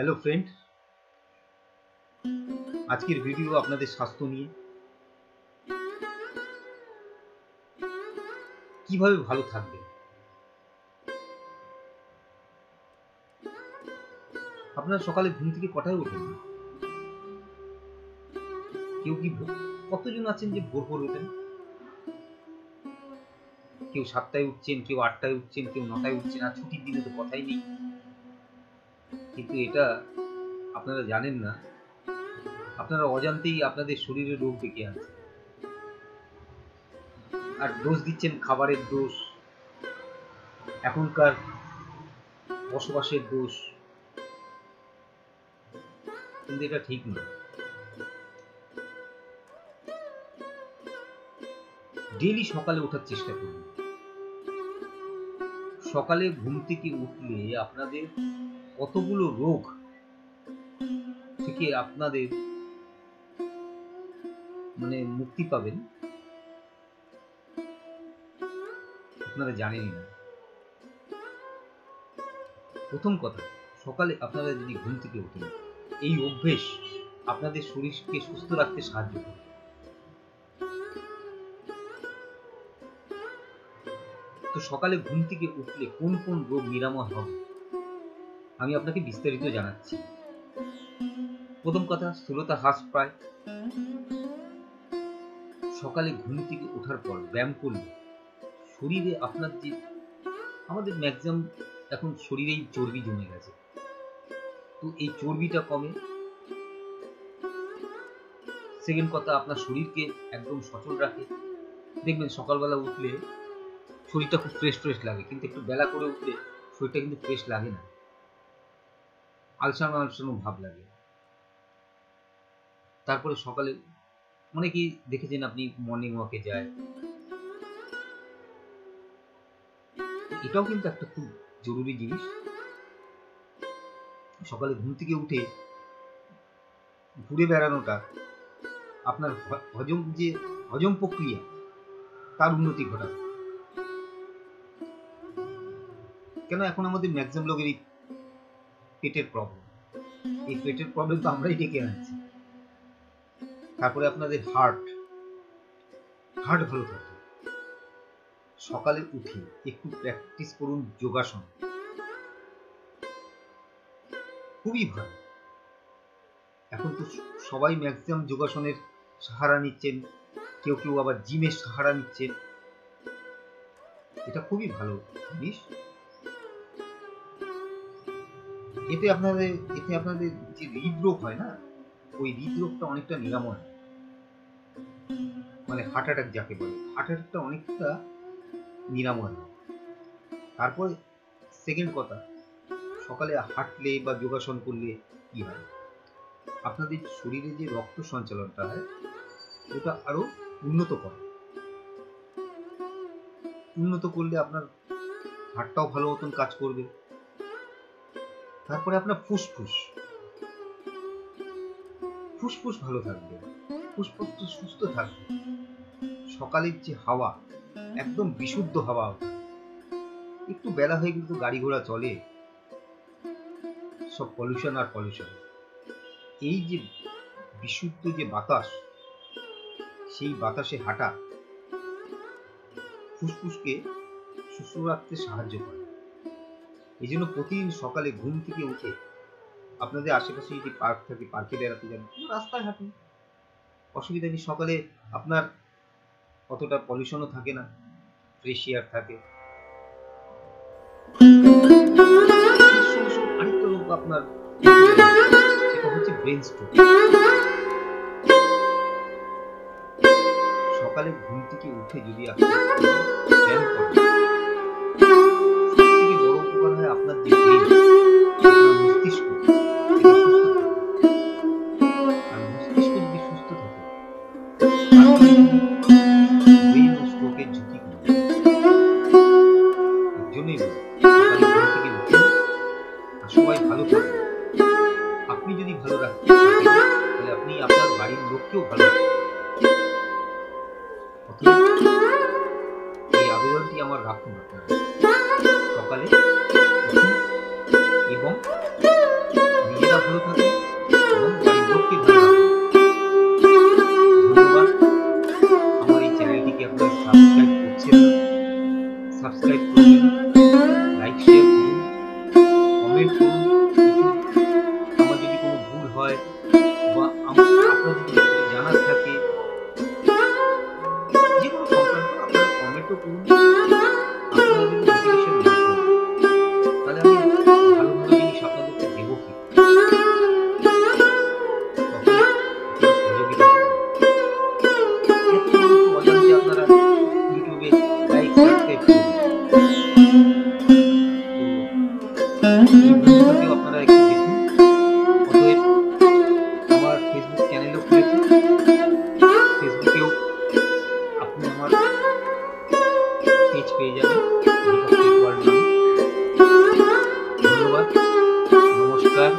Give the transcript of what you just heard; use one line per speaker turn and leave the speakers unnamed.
Hello friend, আজকের video আপনাদের স্বাস্থ্য নিয়ে। কিভাবে ভালো থাকবেন। আপনারা সকালে ঘুম থেকে কটায় ওঠেন? কেউ কি কতজন আছেন যে ভোর ভোর ওঠেন? কেউ 7টায় উঠছেন, কেউ 8টায় উঠছেন, কেউ 9টায় উঠছেন। আর ছুটির দিনে তো কথাই নেই। কিন্তু এটা আপনারা জানেন না, আপনারা অজান্তেই আপনাদের শরীরে রোগ ডেকে আনছেন। আর দোষ দিচ্ছেন খাবারের দোষ, এখনকার বসবাসের দোষ। কিন্তু এটা ঠিক নয়। ডেইলি সকালে ওঠার চেষ্টা করুন। সকালে ঘুম থেকে উঠলে আপনাদের কতগুলো রোগ থেকে আপনাদের মুক্তি পাবেন আপনারা জানেনই না। প্রথম কথা, সকালে আপনারা যদি ঘুম থেকে ওঠেন, এই অভ্যেস আপনাদের শরীরকে সুস্থ রাখতে সাহায্য করে। তো সকালে ঘুম থেকে উঠলে কোন কোন রোগ নিরাময় হবে আমি আপনাকে বিস্তারিত জানাচ্ছি। প্রথম কথা, স্থূলতা হ্রাস পায়। সকালে ঘুম থেকে ওঠার পর ব্যায়াম করলে শরীরে আপনার যে আমাদের ম্যাক্সিমাম এখন শরীরেই চর্বি জমে গেছে, তো এই চর্বিটা কমে। সেকেন্ড কথা, আপনার শরীরকে একদম সচল রাখে। দেখবেন সকালবেলা উঠলে শরীরটা খুব ফ্রেশ ফ্রেশ লাগে, কিন্তু একটু বেলা করে উঠলে শরীরটা কিন্তু ফ্রেশ লাগে না, আলসানো আলসানো ভাব লাগে। তারপরে সকালে অনেকেই দেখেছেন আপনি মর্নিং ওয়াকে যায়, এটাও কিন্তু একটা খুব জরুরি জিনিস। সকালে ঘুম থেকে উঠে ঘুরে বেড়ানোটা আপনার হজম প্রক্রিয়া তার উন্নতি ঘটাবে। কেন এখন আমাদের ম্যাক্সিমাম লোকেরই পেটের প্রবলেম, এই পেটের প্রবলেম তো আমরাই ডেকে আনছি। তারপরে আপনাদের হার্ট ভালো থাকে। সকালে উঠে একটু প্র্যাকটিস করুন যোগাসন, খুবই ভালো। এখন তো সবাই ম্যাক্সিমাম যোগাসনের সাহারা নিচ্ছেন, কেউ কেউ আবার জিমের সাহারা নিচ্ছেন। এটা খুবই ভালো জিনিস। এতে আপনাদের যে হৃদরোগ হয় না, ওই হৃদরোগটা অনেকটা নিরাময়, হার্ট অ্যাটাক যাকে বলে, হার্ট অ্যাটাকটা অনেকটা নিরাময়। তারপরে সেকেন্ড কথা, সকালে হাঁটলে বা যোগাসন করলে কি হয়, আপনাদের শরীরে যে রক্ত সঞ্চালনটা হয় ওটা আরো উন্নত করলে আপনার হার্টটাও ভালো মতন কাজ করবে। তারপরে আপনার ফুসফুস ভালো থাকবে, ফুসফুসটা সুস্থ থাকবে। সকালের যে হাওয়া একদম বিশুদ্ধ হাওয়া। একটু বেলা হয়ে কিন্তু গাড়ি ঘোড়া চলে, সব পলিউশন আর পলিউশন। এই যে বিশুদ্ধ যে বাতাস, সেই বাতাসে হাঁটা ফুসফুসকে সুস্থ রাখতে সাহায্য করে। এই জন্য প্রতিদিন সকালে ঘুম থেকে উঠে আপনাদের আশেপাশে যদি পার্ক থাকে, পার্কে বেড়াতে যান, রাস্তায় হাঁটুন, অসুবিধা নেই। সকালে আপনার অতটা পলিউশনও থাকে না, ফ্রেশ এয়ার থাকে। আরেকটা রোগ আপনার, সেটা হচ্ছে ব্রেন স্ট্রোক। সকালে ঘুম থেকে উঠে যদি আপনি ব্যায়াম করেন, সবথেকে বড় উপকার হয় আপনার যে ব্রেন, আপনার মস্তিষ্ক, এটা সুস্থ থাকে। আর মস্তিষ্ক যদি সুস্থ থাকে, ব্রেন ও স্ট্রোকের ঝুঁকি কমে। এর জন্যই সকালে ঘুম থেকে উঠুন আর সবাই ভালো থাকবেন। আপনি যদি ভালো রাখতে পারেন, তাহলে আপনি আপনার বাড়ির লোককেও ভালো রাখবেন। এই আবেদনটি আমার রাখুন আপনারা। সকালে উঠুন এবং নিজেরা ভালো থাকুন এবং বাড়ির লোককে ভালো রাখুন। ধন্যবাদ। আমার এই চ্যানেলটিকে আপনারা সাবস্ক্রাইব করছেন না, সাবস্ক্রাইব করবেন, লাইক শেয়ার করুন, কমেন্ট করুন। আমার যদি কোনো ভুল হয় বা আপনার যদি কিছু জানার থাকে যে কোনো সংক্রান্ত, আপনারা কমেন্টও করুন। আপনারা যদি মোটিভেশন না করেন তাহলে আমি ভালো ভালো জিনিস আপনাদেরকে দেবো কি, তখন আপনারা সহযোগিতা করবেন। এত অজান্তে আপনারা ইউটিউবে লাইক সাবস্ক্রাইব করবেন, এই ভুলটাকেও আপনারা একটু দেখুন। অতএব আমার ফেসবুক চ্যানেলও খুলেছি, ফেসবুকেও আপনি আমার পেজ পেয়ে যাবেন, দীপক টেক ওয়ার্ল্ড নামে। ধন্যবাদ, নমস্কার।